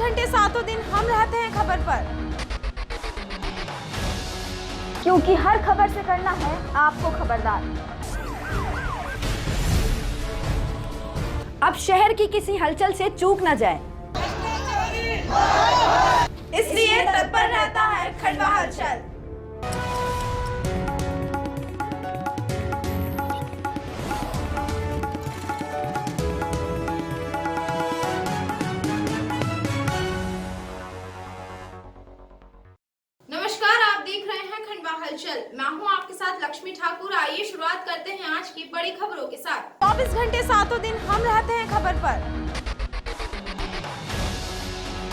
घंटे सातों दिन हम रहते हैं खबर पर, क्योंकि हर खबर से करना है आपको खबरदार। अब शहर की किसी हलचल से चूक न जाए, इसलिए तत्पर रहता है खंडवा हलचल। नमस्कार, आप देख रहे हैं खंडवा हलचल। मैं हूं आपके साथ लक्ष्मी ठाकुर। आइए शुरुआत करते हैं आज की बड़ी खबरों के साथ। 24 घंटे सातों दिन हम रहते हैं खबर पर,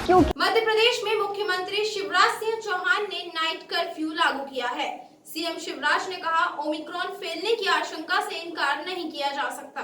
क्योंकि मध्य प्रदेश में मुख्यमंत्री शिवराज सिंह चौहान ने नाइट कर्फ्यू लागू किया है। सीएम शिवराज ने कहा, ओमिक्रॉन फैलने की आशंका से इनकार नहीं किया जा सकता।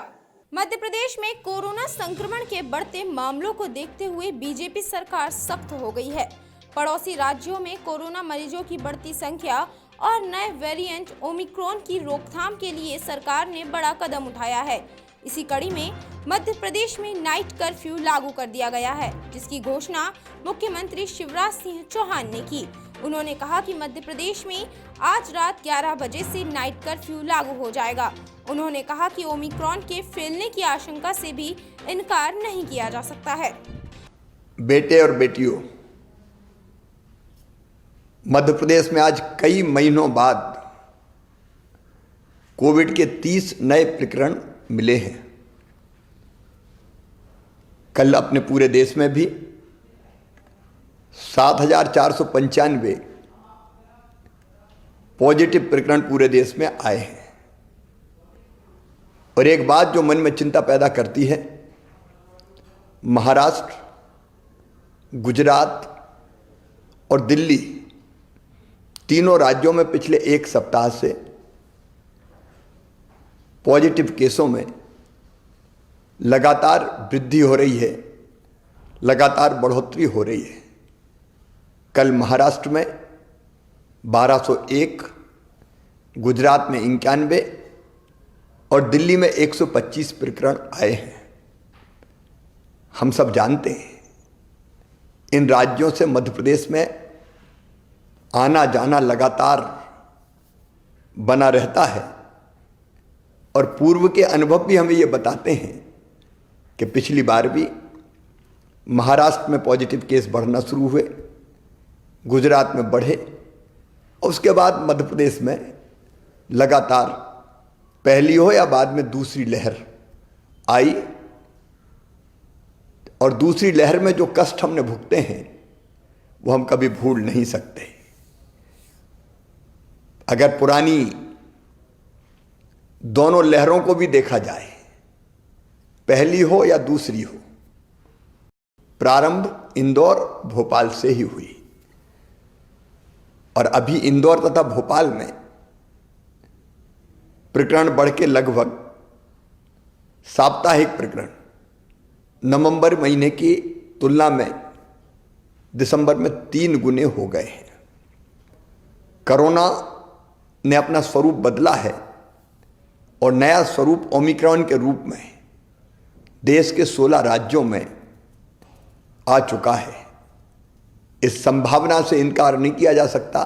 मध्य प्रदेश में कोरोना संक्रमण के बढ़ते मामलों को देखते हुए बीजेपी सरकार सख्त हो गई है। पड़ोसी राज्यों में कोरोना मरीजों की बढ़ती संख्या और नए वेरिएंट ओमिक्रॉन की रोकथाम के लिए सरकार ने बड़ा कदम उठाया है। इसी कड़ी में मध्य प्रदेश में नाइट कर्फ्यू लागू कर दिया गया है, जिसकी घोषणा मुख्यमंत्री शिवराज सिंह चौहान ने की। उन्होंने कहा कि मध्य प्रदेश में आज रात 11 बजे से नाइट कर्फ्यू लागू हो जाएगा। उन्होंने कहा कि ओमिक्रॉन के फैलने की आशंका से भी इनकार नहीं किया जा सकता है। बेटे और बेटियों, मध्य प्रदेश में आज कई महीनों बाद कोविड के 30 नए प्रकरण मिले हैं। कल अपने पूरे देश में भी 7,495 पॉजिटिव प्रकरण पूरे देश में आए हैं। और एक बात जो मन में चिंता पैदा करती है, महाराष्ट्र, गुजरात और दिल्ली तीनों राज्यों में पिछले एक सप्ताह से पॉजिटिव केसों में लगातार वृद्धि हो रही है, लगातार बढ़ोतरी हो रही है। कल महाराष्ट्र में 1201, गुजरात में 91 और दिल्ली में 125 प्रकरण आए हैं। हम सब जानते हैं, इन राज्यों से मध्य प्रदेश में आना जाना लगातार बना रहता है। और पूर्व के अनुभव भी हमें ये बताते हैं कि पिछली बार भी महाराष्ट्र में पॉजिटिव केस बढ़ना शुरू हुए, गुजरात में बढ़े और उसके बाद मध्य प्रदेश में लगातार पहली हो या बाद में दूसरी लहर आई। और दूसरी लहर में जो कष्ट हमने भुगते हैं वो हम कभी भूल नहीं सकते। अगर पुरानी दोनों लहरों को भी देखा जाए, पहली हो या दूसरी हो, प्रारंभ इंदौर भोपाल से ही हुई। और अभी इंदौर तथा भोपाल में प्रकरण बढ़ के लगभग साप्ताहिक प्रकरण नवंबर महीने की तुलना में दिसंबर में 3 गुने हो गए हैं। कोरोना ने अपना स्वरूप बदला है और नया स्वरूप ओमिक्रॉन के रूप में देश के 16 राज्यों में आ चुका है। इस संभावना से इनकार नहीं किया जा सकता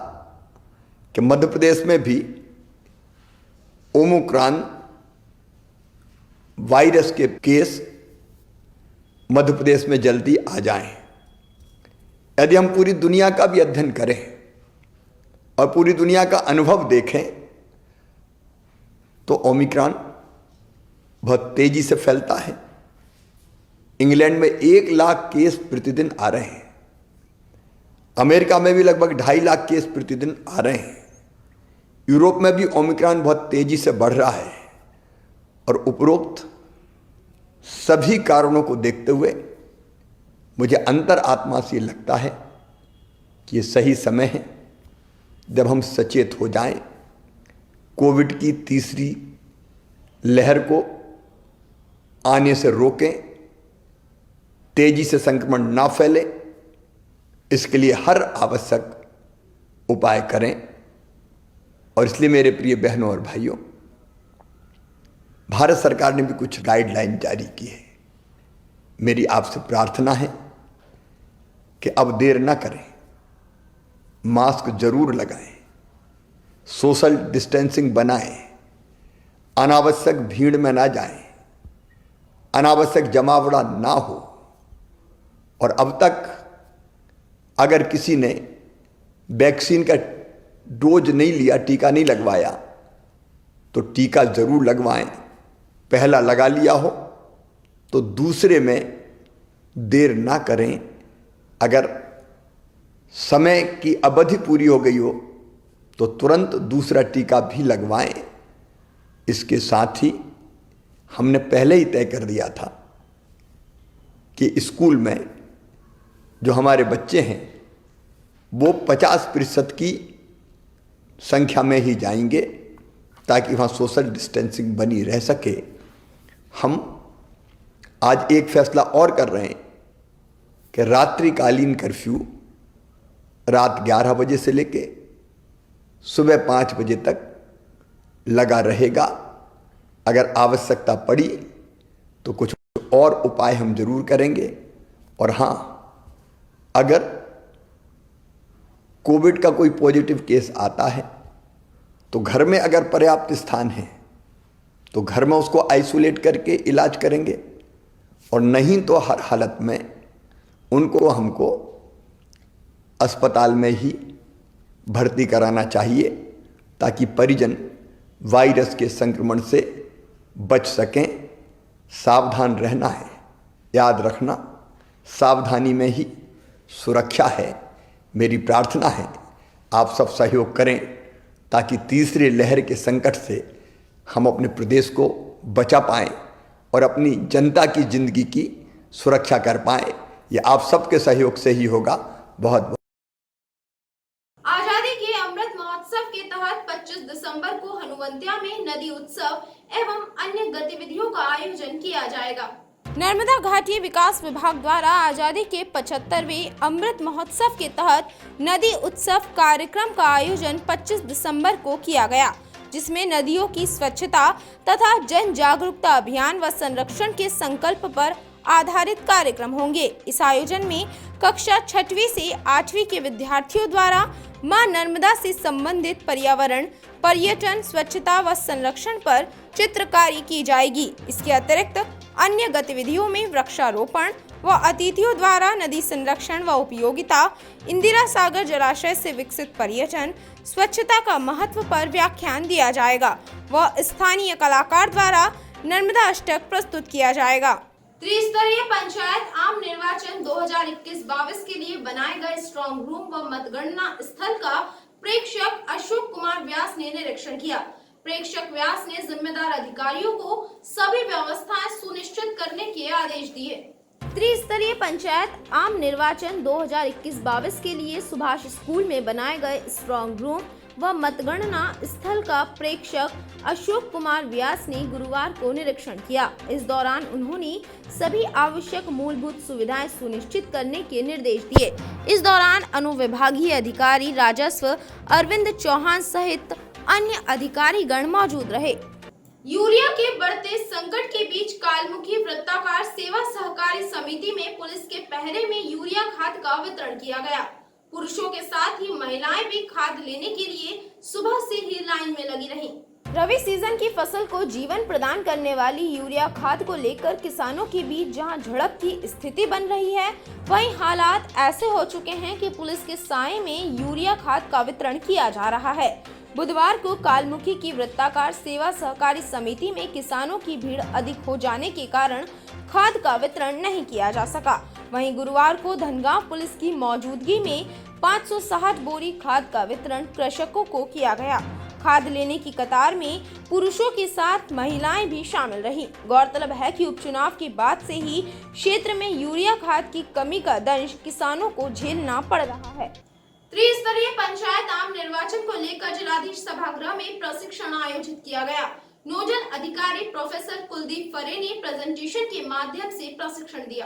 कि मध्य प्रदेश में भी ओमिक्रॉन वायरस के केस मध्य प्रदेश में जल्दी आ जाएं। यदि हम पूरी दुनिया का भी अध्ययन करें और पूरी दुनिया का अनुभव देखें तो ओमिक्रॉन बहुत तेजी से फैलता है। इंग्लैंड में 1 लाख केस प्रतिदिन आ रहे हैं। अमेरिका में भी लगभग 2.5 लाख केस प्रतिदिन आ रहे हैं। यूरोप में भी ओमिक्रॉन बहुत तेजी से बढ़ रहा है। और उपरोक्त सभी कारणों को देखते हुए मुझे अंतर आत्मा से लगता है कि ये सही समय है जब हम सचेत हो जाएं, कोविड की तीसरी लहर को आने से रोकें, तेजी से संक्रमण ना फैले, इसके लिए हर आवश्यक उपाय करें। और इसलिए मेरे प्रिय बहनों और भाइयों, भारत सरकार ने भी कुछ गाइडलाइन जारी की है। मेरी आपसे प्रार्थना है कि अब देर ना करें, मास्क जरूर लगाएं, सोशल डिस्टेंसिंग बनाएं, अनावश्यक भीड़ में ना जाएं, अनावश्यक जमावड़ा ना हो। और अब तक अगर किसी ने वैक्सीन का डोज नहीं लिया, टीका नहीं लगवाया, तो टीका जरूर लगवाएं। पहला लगा लिया हो तो दूसरे में देर ना करें। अगर समय की अवधि पूरी हो गई हो तो तुरंत दूसरा टीका भी लगवाएं। इसके साथ ही हमने पहले ही तय कर दिया था कि स्कूल में जो हमारे बच्चे हैं वो 50% की संख्या में ही जाएंगे ताकि वहाँ सोशल डिस्टेंसिंग बनी रह सके। हम आज एक फैसला और कर रहे हैं कि रात्रिकालीन कर्फ्यू रात 11 बजे से लेके सुबह 5 बजे तक लगा रहेगा। अगर आवश्यकता पड़ी तो कुछ और उपाय हम जरूर करेंगे। और हाँ, अगर कोविड का कोई पॉजिटिव केस आता है तो घर में अगर पर्याप्त स्थान है तो घर में उसको आइसोलेट करके इलाज करेंगे, और नहीं तो हर हालत में हमको अस्पताल में ही भर्ती कराना चाहिए ताकि परिजन वायरस के संक्रमण से बच सकें। सावधान रहना है, याद रखना सावधानी में ही सुरक्षा है। मेरी प्रार्थना है आप सब सहयोग करें ताकि तीसरी लहर के संकट से हम अपने प्रदेश को बचा पाएं और अपनी जनता की जिंदगी की सुरक्षा कर पाएं। ये आप सबके सहयोग से ही होगा। बहुत बहुत आजादी के अमृत महोत्सव के तहत 25 दिसंबर को हनुवंतिया में नदी उत्सव एवं अन्य गतिविधियों का आयोजन किया जाएगा। नर्मदा घाटी विकास विभाग द्वारा आजादी के 75वें अमृत महोत्सव के तहत नदी उत्सव कार्यक्रम का आयोजन 25 दिसंबर को किया गया, जिसमें नदियों की स्वच्छता तथा जन जागरूकता अभियान व संरक्षण के संकल्प पर आधारित कार्यक्रम होंगे। इस आयोजन में कक्षा 6वीं से 8वीं के विद्यार्थियों द्वारा मां नर्मदा से संबंधित पर्यावरण, पर्यटन, स्वच्छता व संरक्षण पर चित्रकारी की जाएगी। इसके अतिरिक्त अन्य गतिविधियों में वृक्षारोपण व अतिथियों द्वारा नदी संरक्षण व उपयोगिता, इंदिरा सागर जलाशय से विकसित पर्यटन, स्वच्छता का महत्व पर व्याख्यान दिया जाएगा व स्थानीय कलाकार द्वारा नर्मदा अष्टक प्रस्तुत किया जाएगा। त्रिस्तरीय पंचायत आम निर्वाचन 2021-22 के लिए बनाए गए स्ट्रॉन्ग रूम व मतगणना स्थल का प्रेक्षक अशोक कुमार व्यास ने निरीक्षण किया। प्रेक्षक व्यास ने जिम्मेदार अधिकारियों को सभी व्यवस्थाएं सुनिश्चित करने के आदेश दिए। त्रिस्तरीय पंचायत आम निर्वाचन 2021-22 के लिए सुभाष स्कूल में बनाए गए स्ट्रॉन्ग रूम व मतगणना स्थल का प्रेक्षक अशोक कुमार व्यास ने गुरुवार को निरीक्षण किया। इस दौरान उन्होंने सभी आवश्यक मूलभूत सुविधाएं सुनिश्चित करने के निर्देश दिए। इस दौरान अनुविभागीय अधिकारी राजस्व अरविंद चौहान सहित अन्य अधिकारीगण मौजूद रहे। यूरिया के बढ़ते संकट के बीच कालमुखी वृत्ताकार सेवा सहकारी समिति में पुलिस के पहरे में यूरिया खाद का वितरण किया गया। पुरुषों के साथ ही महिलाएं भी खाद लेने के लिए सुबह से ही लाइन में लगी रहीं। रबी सीजन की फसल को जीवन प्रदान करने वाली यूरिया खाद को लेकर किसानों के बीच जहां झड़प की स्थिति बन रही है, वहीं हालात ऐसे हो चुके हैं कि पुलिस के साए में यूरिया खाद का वितरण किया जा रहा है। बुधवार को कालमुखी की वृत्ताकार सेवा सहकारी समिति में किसानों की भीड़ अधिक हो जाने के कारण खाद का वितरण नहीं किया जा सका। वहीं गुरुवार को धनगांव पुलिस की मौजूदगी में 560 बोरी खाद का वितरण कृषकों को किया गया। खाद लेने की कतार में पुरुषों के साथ महिलाएं भी शामिल रहीं। गौरतलब है कि उपचुनाव के बाद से ही क्षेत्र में यूरिया खाद की कमी का दंश किसानों को झेलना पड़ रहा है। त्रिस्तरीय पंचायत आम निर्वाचन को लेकर जिलाधीश सभागृह में प्रशिक्षण आयोजित किया गया। नोडल अधिकारी प्रोफेसर कुलदीप फरे ने प्रेजेंटेशन के माध्यम से प्रशिक्षण दिया।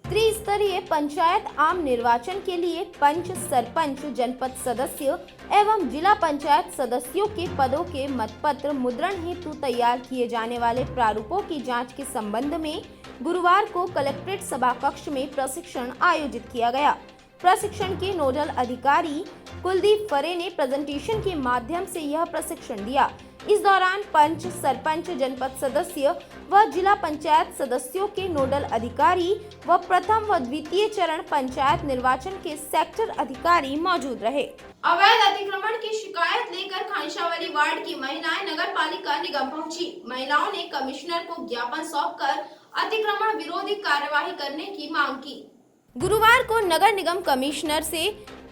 त्रिस्तरीय पंचायत आम निर्वाचन के लिए पंच, सरपंच, जनपद सदस्य एवं जिला पंचायत सदस्यों के पदों के मतपत्र मुद्रण हेतु तैयार किए जाने वाले प्रारूपों की जांच के संबंध में गुरुवार को कलेक्ट्रेट सभा कक्ष में प्रशिक्षण आयोजित किया गया। प्रशिक्षण के नोडल अधिकारी कुलदीप फरे ने प्रेजेंटेशन के माध्यम से यह प्रशिक्षण दिया। इस दौरान पंच, सरपंच, जनपद सदस्य व जिला पंचायत सदस्यों के नोडल अधिकारी व प्रथम व द्वितीय चरण पंचायत निर्वाचन के सेक्टर अधिकारी मौजूद रहे। अवैध अतिक्रमण की शिकायत लेकर खांसावली वार्ड की महिलाएं नगर पालिका निगम पहुंची। महिलाओं ने कमिश्नर को ज्ञापन सौंपकर अतिक्रमण विरोधी कार्यवाही करने की मांग की। गुरुवार को नगर निगम कमिश्नर से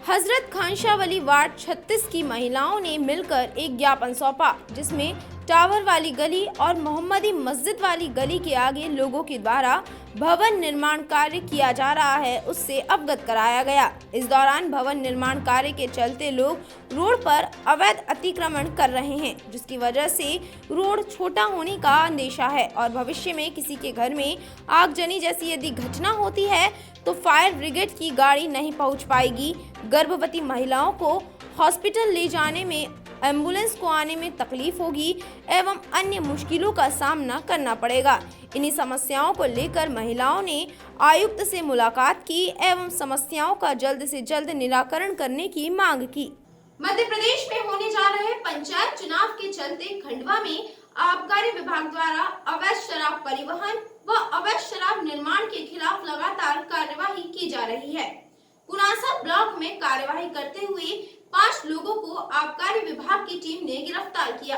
हजरत खांसावली वार्ड 36 की महिलाओं ने मिलकर एक ज्ञापन सौंपा, जिसमें टावर वाली गली और मोहम्मदी मस्जिद वाली गली के आगे लोगों के द्वारा भवन निर्माण कार्य किया जा रहा है, उससे अवगत कराया गया। इस दौरान भवन निर्माण कार्य के चलते लोग रोड पर अवैध अतिक्रमण कर रहे हैं, जिसकी वजह से रोड छोटा होने का अंदेशा है और भविष्य में किसी के घर में आगजनी जैसी यदि घटना होती है तो फायर ब्रिगेड की गाड़ी नहीं पहुंच पाएगी। गर्भवती महिलाओं को हॉस्पिटल ले जाने में, एम्बुलेंस को आने में तकलीफ होगी एवं अन्य मुश्किलों का सामना करना पड़ेगा। इन्हीं समस्याओं को लेकर महिलाओं ने आयुक्त से मुलाकात की एवं समस्याओं का जल्द से जल्द निराकरण करने की मांग की। मध्य प्रदेश में होने जा रहे पंचायत चुनाव के चलते खंडवा में आबकारी विभाग द्वारा अवैध शराब परिवहन व अवैध शराब निर्माण के खिलाफ लगातार कार्यवाही की जा रही है। पुनासा ब्लॉक में कार्यवाही करते हुए 5 लोगों को आबकारी विभाग की टीम ने गिरफ्तार किया।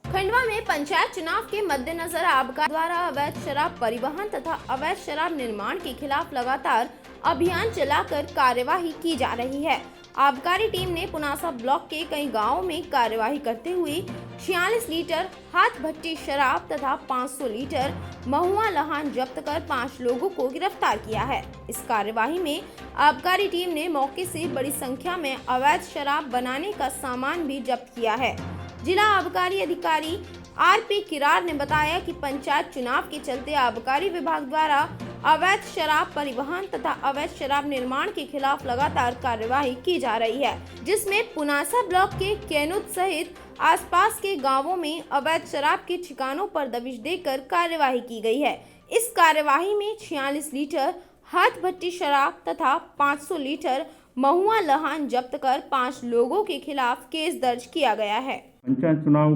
खंडवा में पंचायत चुनाव के मद्देनजर आबकारी द्वारा अवैध शराब परिवहन तथा अवैध शराब निर्माण के खिलाफ लगातार अभियान चलाकर कार्यवाही की जा रही है। आबकारी टीम ने पुनासा ब्लॉक के कई गांवों में कार्यवाही करते हुए 46 लीटर हाथ भट्टी शराब तथा 500 लीटर महुआ लहान जब्त कर 5 लोगों को गिरफ्तार किया है। इस कार्यवाही में आबकारी टीम ने मौके से बड़ी संख्या में अवैध शराब बनाने का सामान भी जब्त किया है। जिला आबकारी अधिकारी आरपी किरार ने बताया कि पंचायत चुनाव के चलते आबकारी विभाग द्वारा अवैध शराब परिवहन तथा अवैध शराब निर्माण के खिलाफ लगातार कार्यवाही की जा रही है, जिसमें पुनासा ब्लॉक के केनुत सहित आसपास के गांवों में अवैध शराब के ठिकानों पर दबिश देकर कार्यवाही की गई है। इस कार्यवाही में 46 लीटर हाथ भट्टी शराब तथा 500 लीटर महुआ लहान जब्त कर 5 लोगों के खिलाफ केस दर्ज किया गया है। पंचायत चुनाव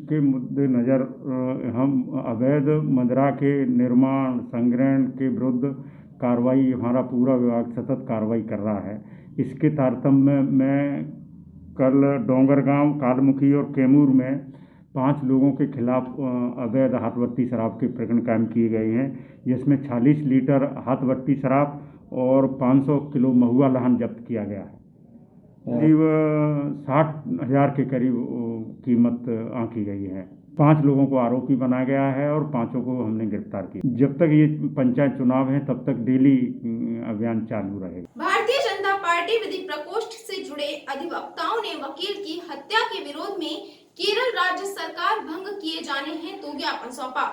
के मद्देनजर हम अवैध मदिरा के निर्माण संग्रहण के विरुद्ध कार्रवाई, हमारा पूरा विभाग सतत कार्रवाई कर रहा है। इसके तारतम्य में कल डोंगरगांव, कालमुखी और कैमूर में 5 लोगों के खिलाफ अवैध हाथ भट्टी शराब के प्रकरण कायम किए गए हैं, जिसमें 46 लीटर हाथ भट्टी शराब और 500 किलो महुआ लहान जब्त किया गया है। करीब 60,000 के करीब कीमत आंकी गई है। 5 लोगों को आरोपी बनाया गया है और 5 को हमने गिरफ्तार किया। जब तक ये पंचायत चुनाव है तब तक डेली अभियान चालू रहेगा। भारतीय जनता पार्टी विधि प्रकोष्ठ से जुड़े अधिवक्ताओं ने वकील की हत्या के विरोध में केरल राज्य सरकार भंग किए जाने हेतु ज्ञापन सौंपा।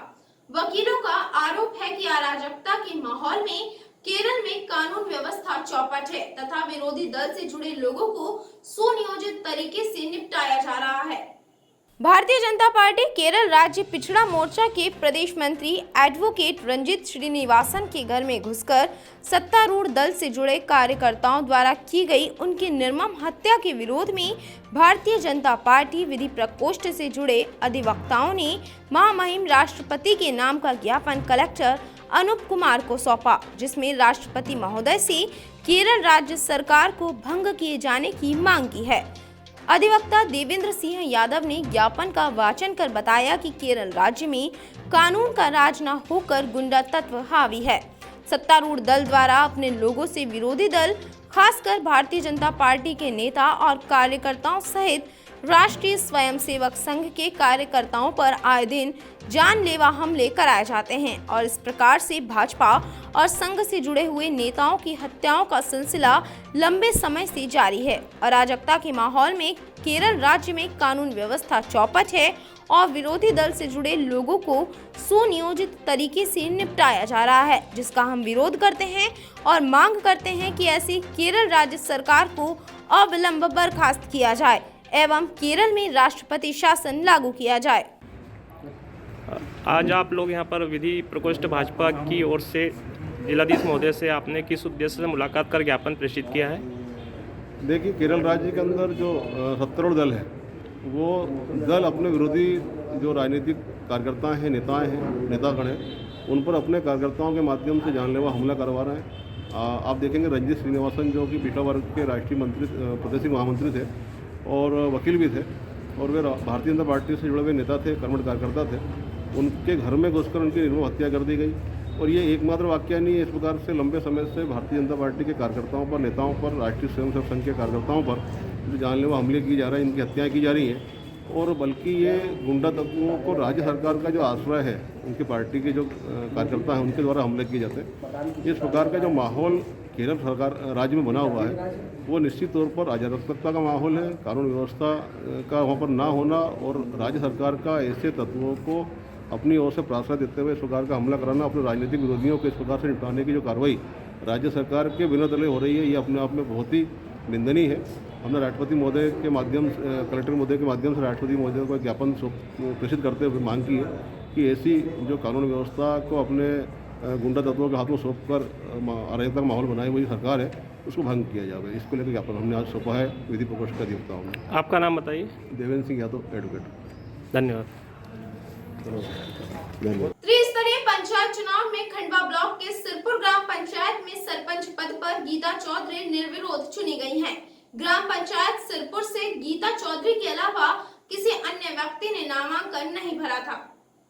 वकीलों का आरोप है कि अराजकता के माहौल में केरल में कानून व्यवस्था चौपट है तथा विरोधी दल से जुड़े लोगों को सुनियोजित तरीके से निपटाया जा रहा है। भारतीय जनता पार्टी केरल राज्य पिछड़ा मोर्चा के प्रदेश मंत्री एडवोकेट रंजित श्रीनिवासन के घर में घुसकर सत्तारूढ़ दल से जुड़े कार्यकर्ताओं द्वारा की गई उनकी निर्मम हत्या के विरोध में भारतीय जनता पार्टी विधि प्रकोष्ठ से जुड़े अधिवक्ताओं ने महामहिम राष्ट्रपति के नाम का ज्ञापन कलेक्टर अनूप कुमार को सौंपा, जिसमें राष्ट्रपति महोदय से केरल राज्य सरकार को भंग किए जाने की मांग की है। अधिवक्ता देवेंद्र सिंह यादव ने ज्ञापन का वाचन कर बताया कि केरल राज्य में कानून का राज न होकर गुंडा तत्व हावी है। सत्तारूढ़ दल द्वारा अपने लोगों से विरोधी दल, खासकर भारतीय जनता पार्टी के नेता और कार्यकर्ताओं सहित राष्ट्रीय स्वयंसेवक संघ के कार्यकर्ताओं पर आए दिन जानलेवा हमले कराए जाते हैं और इस प्रकार से भाजपा और संघ से जुड़े हुए नेताओं की हत्याओं का सिलसिला लंबे समय से जारी है। अराजकता के माहौल में केरल राज्य में कानून व्यवस्था चौपट है और विरोधी दल से जुड़े लोगों को सुनियोजित तरीके से निपटाया जा रहा है, जिसका हम विरोध करते हैं और मांग करते हैं कि ऐसी केरल राज्य सरकार को अविलंब बर्खास्त किया जाए एवं केरल में राष्ट्रपति शासन लागू किया जाए। आज आप लोग यहाँ पर विधि प्रकोष्ठ भाजपा की ओर से जिलाधीश महोदय से आपने किस उद्देश्य से मुलाकात कर ज्ञापन प्रेषित किया है? देखिए, केरल राज्य के अंदर जो सत्तारूढ़ दल है वो दल अपने विरोधी जो राजनीतिक कार्यकर्ता हैं, नेतागण हैं, उन पर अपने कार्यकर्ताओं के माध्यम से जानलेवा हमला करवा रहे हैं। आप देखेंगे रंजीत श्रीनिवासन जो कि पिछड़ा वर्ग के राष्ट्रीय मंत्री, प्रदेश महामंत्री थे और वकील भी थे और वे भारतीय जनता पार्टी से जुड़े हुए नेता थे, कर्मठ कार्यकर्ता थे। उनके घर में घुसकर उनकी निर्मम हत्या कर दी गई और ये एकमात्र वाकया नहीं है। इस प्रकार से लंबे समय से भारतीय जनता पार्टी के कार्यकर्ताओं पर, नेताओं पर, राष्ट्रीय स्वयंसेवक संघ के कार्यकर्ताओं पर जो जानलेवा हमले किए जा रहे हैं, इनकी हत्याएं की जा रही हैं और बल्कि ये गुंडा तत्वों को राज्य सरकार का जो आश्रय है, उनकी पार्टी के जो कार्यकर्ता हैं उनके द्वारा हमले किए जाते हैं। इस प्रकार का जो माहौल केरल सरकार राज्य में बना हुआ है वो निश्चित तौर पर अराजकता का माहौल है। कानून व्यवस्था का वहाँ पर ना होना और राज्य सरकार का ऐसे तत्वों को अपनी ओर से प्रश्रय देते हुए इस प्रकार का हमला कराना, अपने राजनीतिक विरोधियों को इस प्रकार से निपटाने की जो कार्रवाई राज्य सरकार के बिना दले हो रही है, ये अपने आप में बहुत ही निंदनीय है। हमने राष्ट्रपति महोदय के माध्यम से, कलेक्टर महोदय के माध्यम से राष्ट्रपति महोदय को ज्ञापन प्रेषित करते हुए मांग की है कि ऐसी जो कानून व्यवस्था को अपने गुंडा तत्वों के हाथ में सौंप कर अराजकता का माहौल बनाई हुई सरकार है, उसको भंग किया जाए। इसको लेकर ज्ञापन हमने आज सौंपा है विधि प्रकोष्ठ के अधिवक्ताओं में। आपका नाम बताइए। देवेंद्र सिंह यादव, एडवोकेट। धन्यवाद। त्रिस्तरीय पंचायत चुनाव में खंडवा ब्लॉक के सिरपुर ग्राम पंचायत में सरपंच पद पर गीता चौधरी निर्विरोध चुनी गई हैं। ग्राम पंचायत सिरपुर से गीता चौधरी के अलावा किसी अन्य व्यक्ति ने नामांकन नहीं भरा था।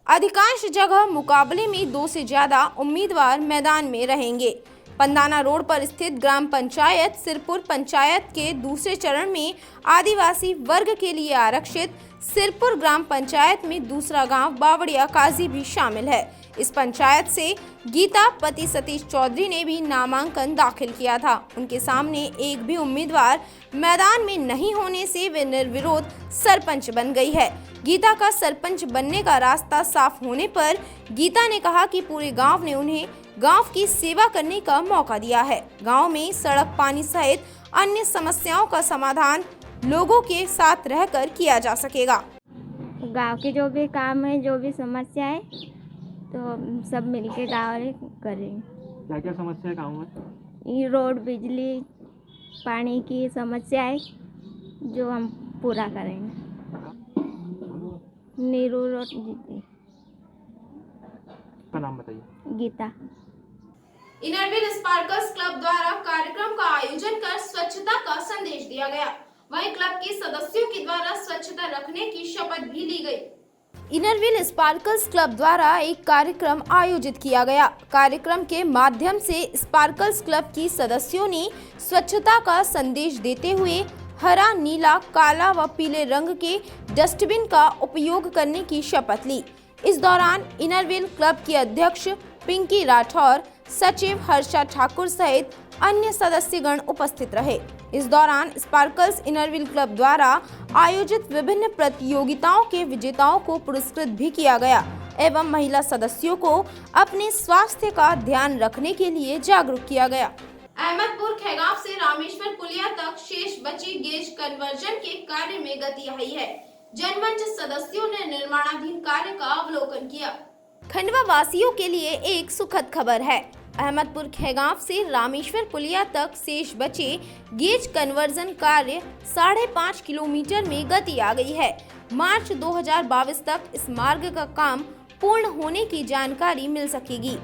अधिकांश जगह मुकाबले में 2 से ज्यादा उम्मीदवार मैदान में रहेंगे। पंदाना रोड पर स्थित ग्राम पंचायत सिरपुर पंचायत के दूसरे चरण में आदिवासी वर्ग के लिए आरक्षित सिरपुर ग्राम पंचायत में दूसरा गांव बावड़िया काजी भी शामिल है। इस पंचायत से गीता पति सतीश चौधरी ने भी नामांकन दाखिल किया था। उनके सामने एक भी उम्मीदवार मैदान में नहीं होने से वे निर्विरोध सरपंच बन गई है। गीता का सरपंच बनने का रास्ता साफ होने पर गीता ने कहा कि पूरे गांव ने उन्हें गांव की सेवा करने का मौका दिया है। गांव में सड़क, पानी सहित अन्य समस्याओं का समाधान लोगों के साथ रहकर किया जा सकेगा। गांव के जो भी काम है, जो भी समस्या है, तो सब मिलके गाँव में करेंगे। क्या क्या समस्या है गाँव में? ये रोड, बिजली, पानी की समस्या है जो हम पूरा करेंगे। नीरू रोड जीती। का नाम बताइए। गीता। इनरव्हील स्पार्कल्स क्लब द्वारा कार्यक्रम का आयोजन कर स्वच्छता का संदेश दिया गया। वहीं क्लब के सदस्यों के द्वारा स्वच्छता रखने की शपथ भी ली गई। इनरव्हील स्पार्कल्स क्लब द्वारा एक कार्यक्रम आयोजित किया गया। कार्यक्रम के माध्यम से स्पार्कल्स क्लब की सदस्यों ने स्वच्छता का संदेश देते हुए हरा, नीला, काला व पीले रंग के डस्टबिन का उपयोग करने की शपथ ली। इस दौरान इनरव्हील क्लब की अध्यक्ष पिंकी राठौर, सचिव हर्षा ठाकुर सहित अन्य सदस्यगण उपस्थित रहे। इस दौरान स्पार्कल्स इनरव्हील क्लब द्वारा आयोजित विभिन्न प्रतियोगिताओं के विजेताओं को पुरस्कृत भी किया गया एवं महिला सदस्यों को अपने स्वास्थ्य का ध्यान रखने के लिए जागरूक किया गया। अहमदपुर खेगांव से रामेश्वर पुलिया तक शेष बची गेज कन्वर्जन के कार्य में गति आई है। जनमंच सदस्यों ने निर्माणाधीन कार्य का अवलोकन किया। खंडवा वासियों के लिए एक सुखद खबर है। अहमदपुर खेगांव से रामेश्वर पुलिया तक शेष बचे गेज कन्वर्जन कार्य 5.5 किलोमीटर में गति आ गई है। मार्च 2022 तक इस मार्ग का काम पूर्ण होने की जानकारी मिल सकेगी।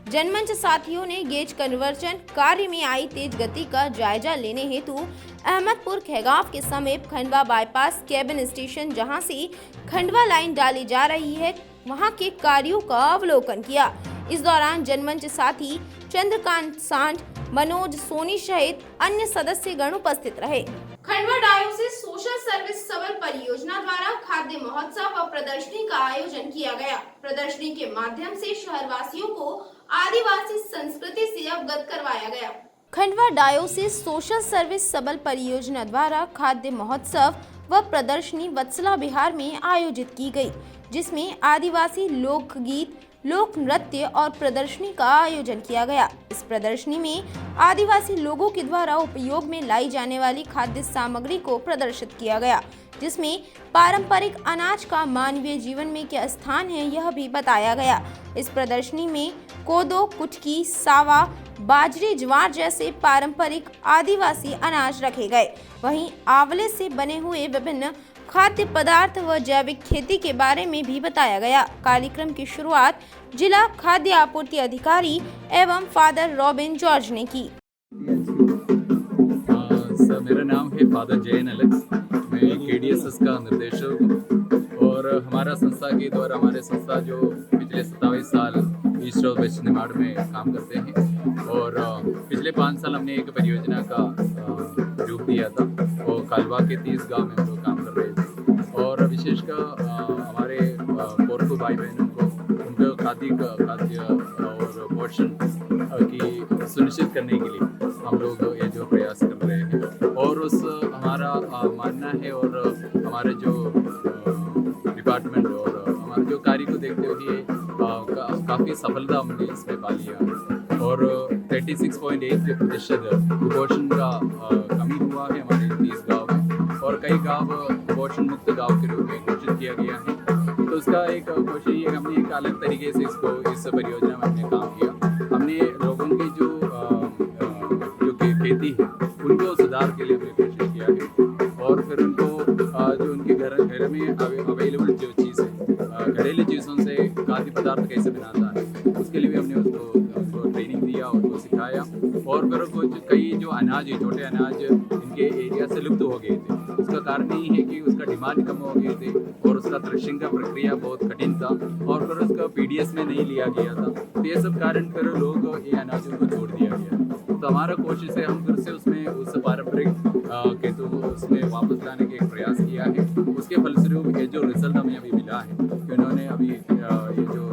जनमंच साथियों ने गेज कन्वर्जन कार्य में आई तेज गति का जायजा लेने हेतु अहमदपुर खेगांव के समीप खंडवा बाईपास केबिन स्टेशन, जहां से खंडवा लाइन डाली जा रही है, वहां के कार्यों का अवलोकन किया। इस दौरान जनमंच साथी चंद्रकांत सांड, मनोज सोनी सहित अन्य सदस्यगण उपस्थित रहे। खंडवा डायोसिस सोशल सर्विस सबल परियोजना द्वारा खाद्य महोत्सव व प्रदर्शनी का आयोजन किया गया। प्रदर्शनी के माध्यम से शहरवासियों को आदिवासी संस्कृति से अवगत करवाया गया। खंडवा डायोसिस सोशल सर्विस सबल परियोजना द्वारा खाद्य महोत्सव व प्रदर्शनी वत्सला बिहार में आयोजित की गई, जिसमें आदिवासी लोकगीत, लोक नृत्य और प्रदर्शनी का आयोजन किया गया। इस प्रदर्शनी में आदिवासी लोगों के द्वारा उपयोग में लाई जाने वाली खाद्य सामग्री को प्रदर्शित किया गया, जिसमें पारंपरिक अनाज का मानवीय जीवन में क्या स्थान है यह भी बताया गया। इस प्रदर्शनी में कोदो, कुटकी, सावा, बाजरे, ज्वार जैसे पारंपरिक आदिवासी अनाज रखे गए। वहीं आंवले से बने हुए विभिन्न खाद्य पदार्थ व जैविक खेती के बारे में भी बताया गया। कार्यक्रम की शुरुआत जिला खाद्य आपूर्ति अधिकारी एवं फादर रॉबिन जॉर्ज ने की। सर, मेरा नाम है फादर जैन एलेक्स। मैं KDSS का निर्देशक हूँ और हमारा संस्था के द्वारा हमारे संस्था जो पिछले 27 साल ईस्ट और वेस्ट निमाड़ में काम करते हैं और पिछले 5 साल हमने एक परियोजना का रूप दिया था और कालवा के 30 गांव में हम लोग काम कर रहे थे और विशेषकर हमारे पोरखू भाई बहनों को उनको खाद्य और पोषण की सुनिश्चित करने के लिए हम लोग ये जो प्रयास कर रहे हैं और उस हमारा मानना है और हमारे जो डिपार्टमेंट और हमारे जो कार्य को देखते हुए काफ़ी सफलता हमने इसमें पा लिया और 36.8% कुपोषण का कमी हुआ है हमारे 30 गाँव में और कई गाँव कुपोषण मुक्त गाँव के रूप में घोषित किया गया है। तो उसका एक कोशिश ये हमने एक अलग तरीके से इस परियोजना में हमने काम किया। हमने लोगों की जो खेती है उनको सुधार के लिए हमने कोशिश किया है और फिर उनको जो उनके घर में अवेलेबल जो चीज़ है घरेलू चीज़ों से खाद्य पदार्थ कैसे बनाता है उसके लिए भी हमने उसको ट्रेनिंग दिया और उसको सिखाया और फिर कुछ कई जो अनाज है छोटे अनाज इनके एरिया से लुप्त हो गए थे। उसका कारण यही है कि उसका डिमांड कम हो गए थे और उसका थ्रेशिंग का प्रक्रिया बहुत कठिन था और फिर उसका PDS में नहीं लिया गया था। तो ये सब कारण फिर लोग ये अनाजों को छोड़ दिया गया। तो हमारा कोशिश है हम फिर से उसमें उस पारंपरिक खेतों को उसमें वापस लाने का एक प्रयास किया है। उसके फलस्वरूप ये जो रिजल्ट हमें अभी मिला है कि उन्होंने अभी ये जो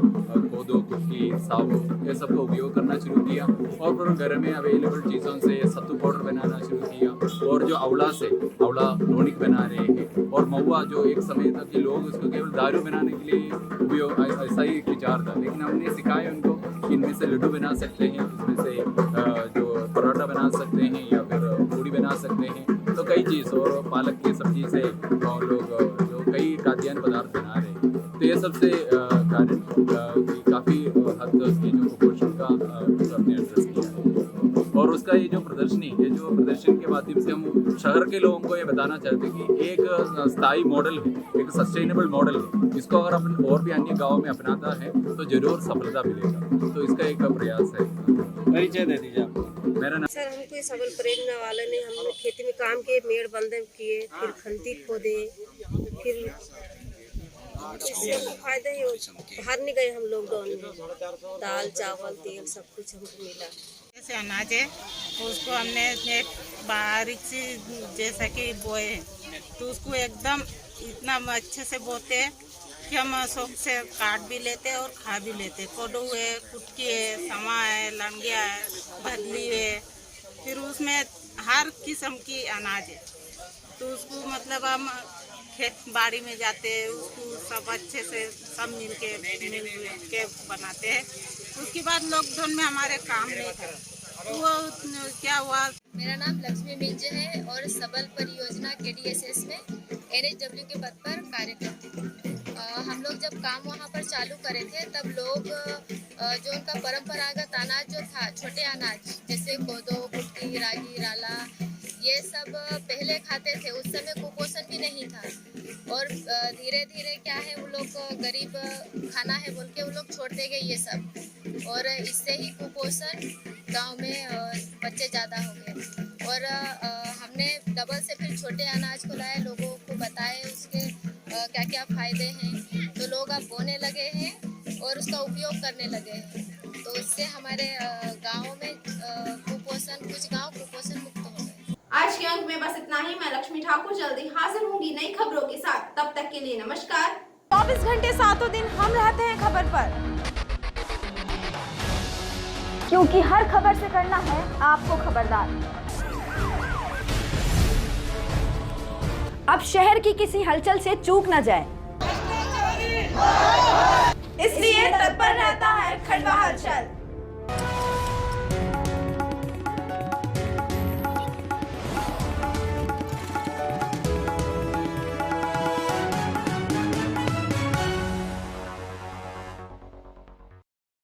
कोदो, कुटकी, सावो ये सब का उपयोग करना शुरू किया और फिर घर में अवेलेबल चीज़ों से सत्तू पाउडर बनाना शुरू किया और जो आंवला नोनिक बना रहे हैं और महुआ जो एक समय तक कि लोग उसको केवल दारू बनाने के लिए उपयोग ऐसा ही एक विचार था, लेकिन हमने सिखाया उनको इनमें से लड्डू बना सकते हैं, इसमें से जो पराठा बना सकते हैं या फिर पूड़ी बना सकते हैं। तो कई चीज़ और पालक की सब्जी से और लोग जो कई खाद्यान्न पदार्थ बना रहे हैं। तो ये सबसे कारण काफ़ी हद तक ये जो कुपोषण का हमने एड्रेस किया है और उसका ये जो प्रदर्शनी के माध्यम से हम शहर के लोगों को ये बताना चाहते हैं कि एक स्थायी मॉडल है, एक सस्टेनेबल मॉडल है। इसको अगर अपन और भी अन्य गाँव में अपनाता है तो जरूर सफलता मिलेगा। तो इसका एक प्रयास है। परिचय दे दीजिए आपको। मेरा नाम सर, हमको इस सबल प्रेरणा वाले ने हम खेती में काम किए, मेड़ बंधन किए, फिर खंती खोदे, फिर इससे हमको फायदा ही बाहर नहीं गए हम लॉकडाउन में। दाल, चावल, तेल सब कुछ हमको मिला। जैसे अनाज है उसको हमने एक बारीक सी जैसा कि बोए तो उसको एकदम इतना अच्छे से बोते हैं कि हम शौक से काट भी लेते और खा भी लेते। कोडो है, कुटकी है, समा है, लंगिया है, भदली है, फिर उसमें हर किस्म की अनाज है। तो उसको मतलब हम खेत बाड़ी में जाते हैं, उसको सब अच्छे से सब मिल के बनाते हैं। उसके बाद लॉकडाउन में हमारे काम नहीं था तो वो क्या हुआ। मेरा नाम लक्ष्मी मिंजे है और सबल परियोजना KDSS में NHW के पद पर कार्य करती हूँ। हम लोग जब काम वहाँ पर चालू करे थे तब लोग जो उनका परंपरागत अनाज जो था, छोटे अनाज जैसे कोदो, कुटकी, रागी, राला, ये सब पहले खाते थे। उस समय कुपोषण भी नहीं था और धीरे धीरे क्या है वो लोग गरीब खाना है बोल के वो लोग छोड़ते गए ये सब और इससे ही कुपोषण गांव में बच्चे ज़्यादा हो गए और हमने डबल से फिर छोटे अनाज को लाए, लोगों को बताए उसके क्या क्या फ़ायदे हैं। तो लोग अब बोने लगे हैं और उसका उपयोग करने लगे हैं। तो इससे हमारे गाँव में कुछ गाँव कुपोषण मुक्त हो गए। आज के अंक में बस इतना ही। मैं लक्ष्मी ठाकुर जल्दी हाजिर होंगी नई खबरों के साथ। तब तक के लिए नमस्कार। 24 घंटे 7 दिन हम रहते हैं खबर पर, क्योंकि हर खबर से करना है आपको खबरदार। अब शहर की किसी हलचल से चूक न जाए। इसलिए तत्पर रहता है खंडवा हलचल।